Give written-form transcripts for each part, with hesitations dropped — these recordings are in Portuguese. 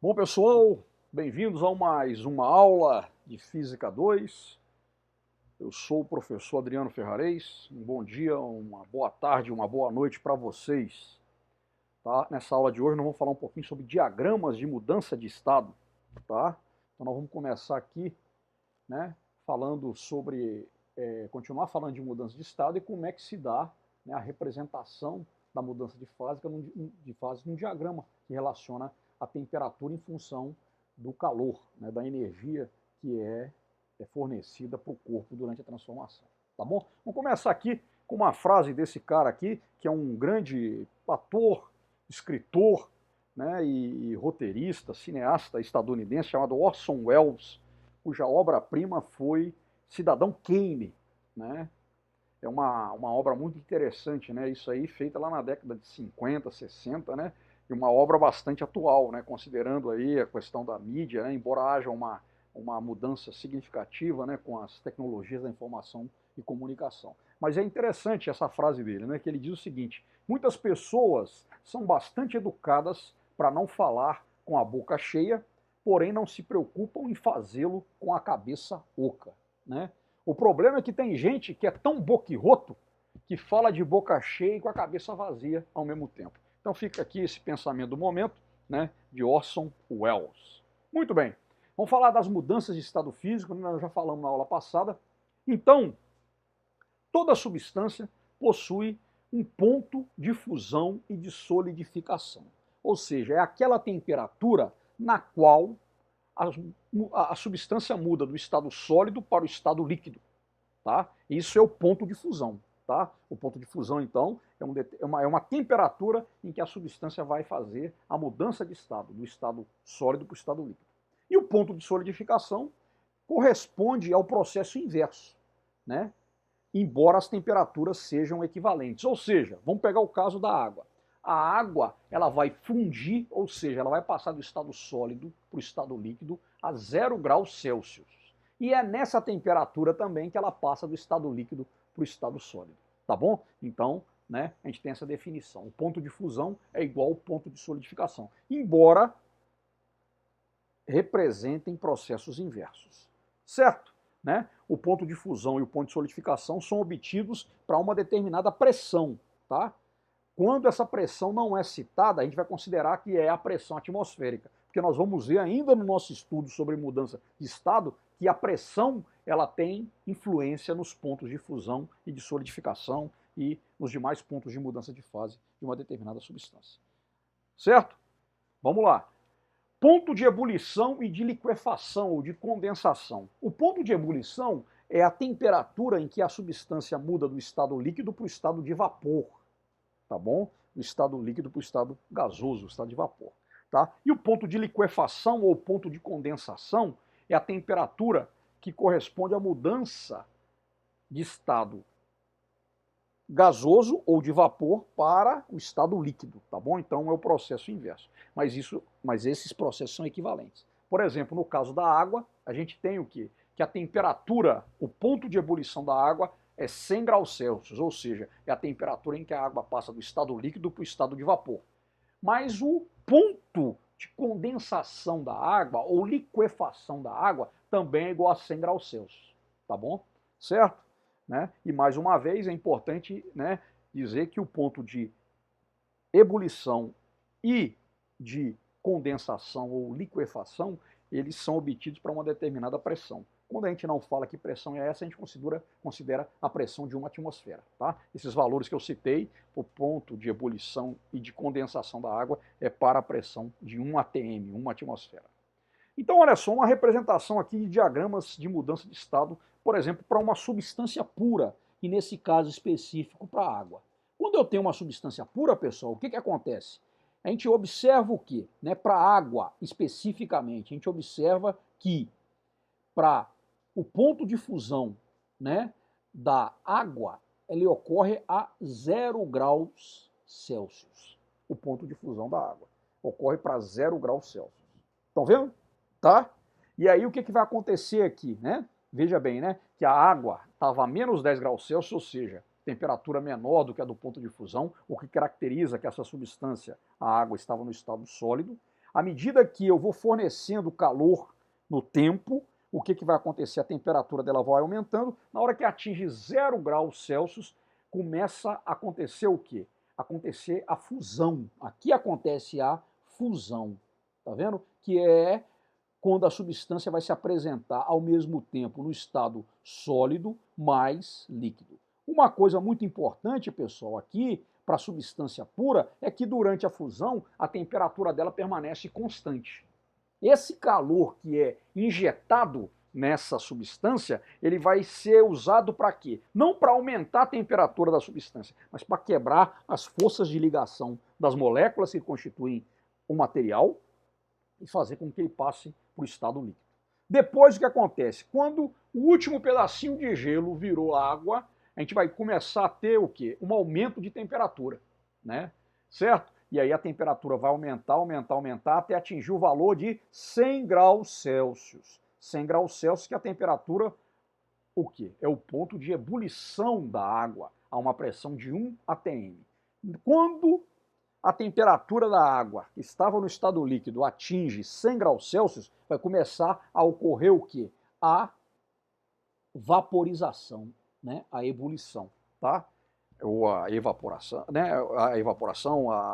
Bom, pessoal, bem-vindos a mais uma aula de Física 2. Eu sou o professor Adriano Ferrarez. Um bom dia, uma boa tarde, uma boa noite para vocês. Tá? Nessa aula de hoje nós vamos falar um pouquinho sobre diagramas de mudança de estado. Tá? Então nós vamos começar aqui, né, falando sobre, continuar falando de mudança de estado e como é que se dá, né, a representação da mudança de fase num diagrama que relaciona a temperatura em função do calor, né, da energia que é fornecida para o corpo durante a transformação. Tá bom? Vamos começar aqui com uma frase desse cara aqui, que é um grande ator, escritor, né, e roteirista, cineasta estadunidense chamado Orson Welles, cuja obra-prima foi Cidadão Kane, né? É uma obra muito interessante, né? Isso aí feita lá na década de 50, 60, né? E uma obra bastante atual, né? Considerando aí a questão da mídia, né? Embora haja uma mudança significativa, né? Com as tecnologias da informação e comunicação. Mas é interessante essa frase dele, né? Que ele diz o seguinte: muitas pessoas são bastante educadas para não falar com a boca cheia, porém não se preocupam em fazê-lo com a cabeça oca, né? O problema é que tem gente que é tão boquirroto que fala de boca cheia e com a cabeça vazia ao mesmo tempo. Então fica aqui esse pensamento do momento, né, de Orson Welles. Muito bem, vamos falar das mudanças de estado físico, nós já falamos na aula passada. Então, toda substância possui um ponto de fusão e de solidificação. Ou seja, é aquela temperatura na qual a substância muda do estado sólido para o estado líquido. Tá? Isso é o ponto de fusão. Tá? O ponto de fusão, então, é uma temperatura em que a substância vai fazer a mudança de estado, do estado sólido para o estado líquido. E o ponto de solidificação corresponde ao processo inverso, né? Embora as temperaturas sejam equivalentes. Ou seja, vamos pegar o caso da água. A água ela vai fundir, ou seja, ela vai passar do estado sólido para o estado líquido a 0 graus Celsius. E é nessa temperatura também que ela passa do estado líquido para o estado sólido. Tá bom? Então, né, a gente tem essa definição. O ponto de fusão é igual ao ponto de solidificação, embora representem processos inversos. Certo? Né? O ponto de fusão e o ponto de solidificação são obtidos para uma determinada pressão. Tá? Quando essa pressão não é citada, a gente vai considerar que é a pressão atmosférica, porque nós vamos ver ainda no nosso estudo sobre mudança de estado que a pressão ela tem influência nos pontos de fusão e de solidificação e nos demais pontos de mudança de fase de uma determinada substância. Certo? Vamos lá. Ponto de ebulição e de liquefação ou de condensação. O ponto de ebulição é a temperatura em que a substância muda do estado líquido para o estado de vapor, tá bom? Do estado líquido para o estado gasoso, o estado de vapor, tá? E o ponto de liquefação ou ponto de condensação é a temperatura que corresponde à mudança de estado gasoso ou de vapor para o estado líquido, tá bom? Então é o processo inverso. Mas esses processos são equivalentes. Por exemplo, no caso da água, a gente tem o quê? Que a temperatura, o ponto de ebulição da água é 100 graus Celsius, ou seja, é a temperatura em que a água passa do estado líquido para o estado de vapor. Mas o ponto de condensação da água ou liquefação da água também é igual a 100 graus Celsius, tá bom? Certo? Né? E mais uma vez é importante, né, dizer que o ponto de ebulição e de condensação ou liquefação, eles são obtidos para uma determinada pressão. Quando a gente não fala que pressão é essa, a gente considera a pressão de uma atmosfera. Tá? Esses valores que eu citei, o ponto de ebulição e de condensação da água, é para a pressão de 1 atm, uma atmosfera. Então, olha só, uma representação aqui de diagramas de mudança de estado, por exemplo, para uma substância pura, e nesse caso específico para a água. Quando eu tenho uma substância pura, pessoal, o que acontece? A gente observa o quê? Né, para a água, especificamente, a gente observa que para o ponto de fusão, né, da água, ele ocorre a 0 graus Celsius. O ponto de fusão da água ocorre para 0 graus Celsius. Estão vendo? Tá? E aí o que vai acontecer aqui, né? Veja bem, né? Que a água estava a menos 10 graus Celsius, ou seja, temperatura menor do que a do ponto de fusão, o que caracteriza que essa substância, a água, estava no estado sólido. À medida que eu vou fornecendo calor no tempo, o que vai acontecer? A temperatura dela vai aumentando. Na hora que atinge 0 graus Celsius, começa a acontecer o quê? Acontecer a fusão. Aqui acontece a fusão. Tá vendo? Que é quando a substância vai se apresentar ao mesmo tempo no estado sólido mais líquido. Uma coisa muito importante, pessoal, aqui para a substância pura é que durante a fusão a temperatura dela permanece constante. Esse calor que é injetado nessa substância, ele vai ser usado para quê? Não para aumentar a temperatura da substância, mas para quebrar as forças de ligação das moléculas que constituem o material e fazer com que ele passe para o estado líquido. Depois o que acontece? Quando o último pedacinho de gelo virou água, a gente vai começar a ter o quê? Um aumento de temperatura, né? Certo? E aí a temperatura vai aumentar, aumentar, aumentar, até atingir o valor de 100 graus Celsius. 100 graus Celsius, que é a temperatura, o quê? É o ponto de ebulição da água, a uma pressão de 1 atm. Quando a temperatura da água que estava no estado líquido atinge 100 graus Celsius, vai começar a ocorrer o quê? A vaporização, né? A ebulição, tá? Ou a evaporação, né?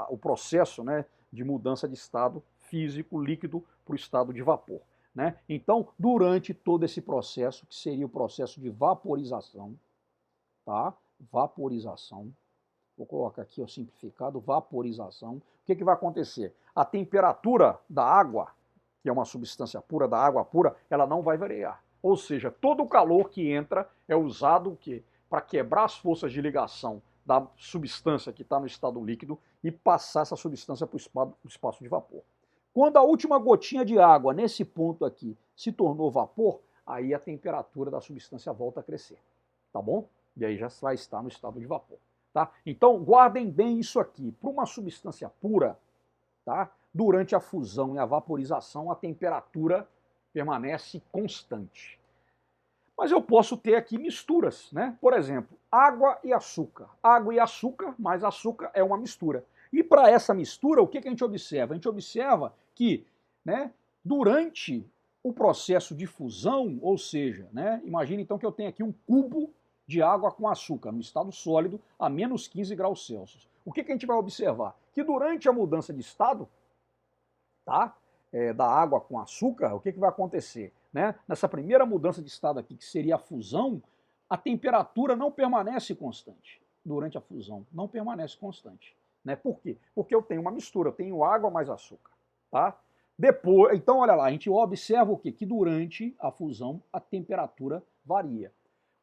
O processo, né, de mudança de estado físico líquido para o estado de vapor, né? Então, durante todo esse processo, que seria o processo de vaporização, tá? Vaporização. Vou colocar aqui o simplificado, vaporização. O que vai acontecer? A temperatura da água, que é uma substância pura, da água pura, ela não vai variar. Ou seja, todo o calor que entra é usado o quê? Para quebrar as forças de ligação da substância que está no estado líquido e passar essa substância para o espaço de vapor. Quando a última gotinha de água nesse ponto aqui se tornou vapor, aí a temperatura da substância volta a crescer, tá bom? E aí já vai estar no estado de vapor. Tá? Então, guardem bem isso aqui. Para uma substância pura, tá? Durante a fusão e a vaporização, a temperatura permanece constante. Mas eu posso ter aqui misturas, né? Por exemplo, água e açúcar. Água e açúcar, mais açúcar é uma mistura. E para essa mistura, o que a gente observa? A gente observa que, né, durante o processo de fusão, ou seja, né, imagine então que eu tenho aqui um cubo de água com açúcar, no estado sólido, a menos 15 graus Celsius. O que a gente vai observar? Que durante a mudança de estado, tá, da água com açúcar, o que vai acontecer? Né? Nessa primeira mudança de estado aqui, que seria a fusão, a temperatura não permanece constante. Durante a fusão, não permanece constante. Né? Por quê? Porque eu tenho uma mistura, eu tenho água mais açúcar. Tá? Depois, então, olha lá, a gente observa o quê? Que durante a fusão a temperatura varia.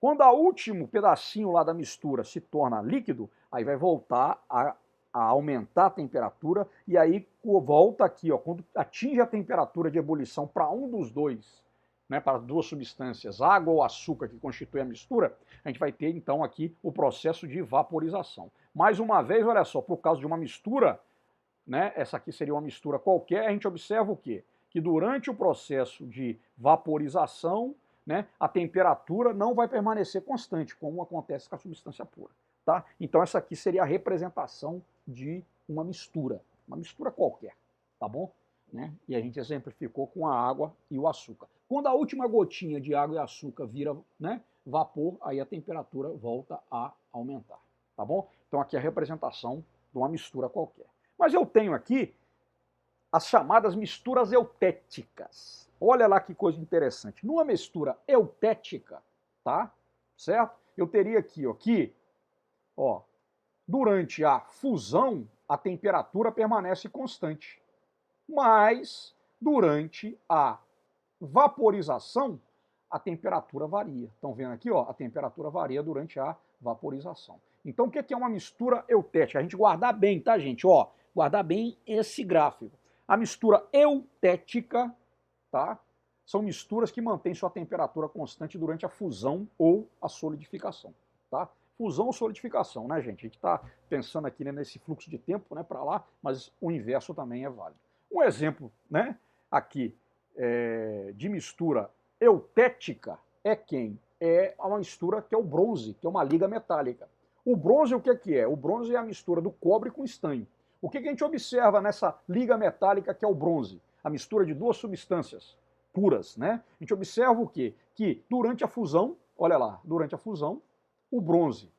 Quando o último pedacinho lá da mistura se torna líquido, aí vai voltar a aumentar a temperatura e aí volta aqui, ó, quando atinge a temperatura de ebulição para um dos dois, né, para duas substâncias, água ou açúcar que constitui a mistura, a gente vai ter então aqui o processo de vaporização. Mais uma vez, olha só, por causa de uma mistura, né, essa aqui seria uma mistura qualquer, a gente observa o quê? Que durante o processo de vaporização, né, a temperatura não vai permanecer constante, como acontece com a substância pura. Tá? Então essa aqui seria a representação de uma mistura qualquer, tá bom? Né? E a gente exemplificou com a água e o açúcar. Quando a última gotinha de água e açúcar vira, né, vapor, aí a temperatura volta a aumentar, tá bom? Então aqui é a representação de uma mistura qualquer. Mas eu tenho aqui as chamadas misturas eutéticas. Olha lá que coisa interessante. Numa mistura eutética, tá? Certo? Eu teria aqui, ó, que, ó, durante a fusão, a temperatura permanece constante. Mas, durante a vaporização, a temperatura varia. Estão vendo aqui, ó? A temperatura varia durante a vaporização. Então, o que é uma mistura eutética? A gente guardar bem, tá, gente? Ó, guardar bem esse gráfico. A mistura eutética, tá? São misturas que mantêm sua temperatura constante durante a fusão ou a solidificação, tá? Fusão ou solidificação, né, gente? A gente está pensando aqui, né, nesse fluxo de tempo, né, para lá, mas o inverso também é válido. Um exemplo, né, aqui de mistura eutética é quem? É uma mistura que é o bronze, que é uma liga metálica. O bronze o que é? O bronze é a mistura do cobre com estanho. O que a gente observa nessa liga metálica que é o bronze? A mistura de duas substâncias puras, né? A gente observa o quê? Que durante a fusão, olha lá, durante a fusão, o bronze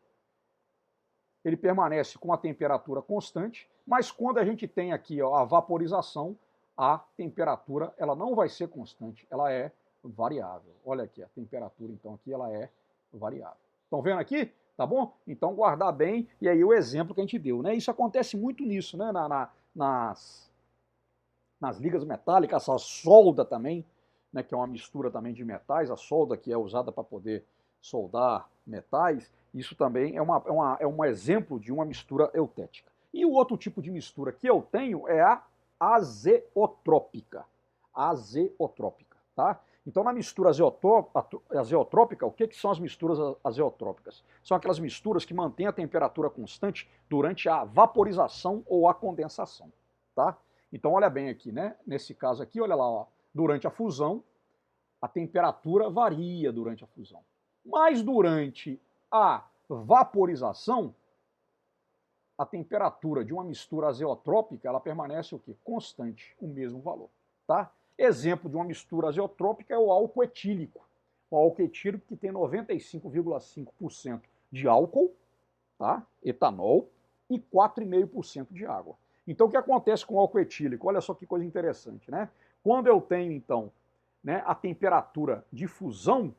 ele permanece com a temperatura constante, mas quando a gente tem aqui ó, a vaporização, a temperatura ela não vai ser constante, ela é variável. Olha aqui, a temperatura então aqui ela é variável. Estão vendo aqui? Tá bom? Então guardar bem, e aí o exemplo que a gente deu, né? Isso acontece muito nisso, né? Nas ligas metálicas, a solda também, né? Que é uma mistura também de metais, a solda que é usada para poder soldar metais, isso também é um exemplo de uma mistura eutética. E o outro tipo de mistura que eu tenho é a azeotrópica. Azeotrópica, tá? Então, na mistura azeotrópica, o que são as misturas azeotrópicas? São aquelas misturas que mantêm a temperatura constante durante a vaporização ou a condensação, tá? Então, olha bem aqui, né? Nesse caso aqui, olha lá, ó, durante a fusão, a temperatura varia durante a fusão. Mas durante a vaporização, a temperatura de uma mistura azeotrópica, ela permanece o quê? Constante, o mesmo valor, tá? Exemplo de uma mistura azeotrópica é o álcool etílico. O álcool etílico que tem 95,5% de álcool, tá? Etanol, e 4,5% de água. Então o que acontece com o álcool etílico? Olha só que coisa interessante, né? Quando eu tenho, então, né, a temperatura de fusão,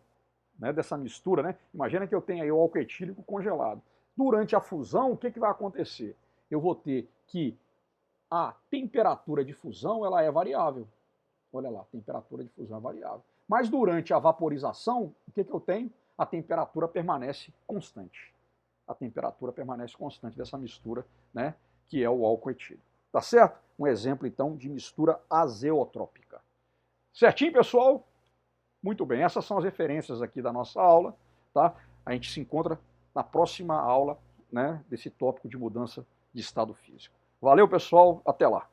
né, dessa mistura, né? Imagina que eu tenho aí o álcool etílico congelado. Durante a fusão, o que vai acontecer? Eu vou ter que a temperatura de fusão ela é variável. Olha lá, a temperatura de fusão é variável. Mas durante a vaporização, o que eu tenho? A temperatura permanece constante. A temperatura permanece constante dessa mistura, né, que é o álcool etílico. Tá certo? Um exemplo, então, de mistura azeotrópica. Certinho, pessoal? Muito bem, essas são as referências aqui da nossa aula, tá? A gente se encontra na próxima aula, né, desse tópico de mudança de estado físico. Valeu, pessoal, até lá.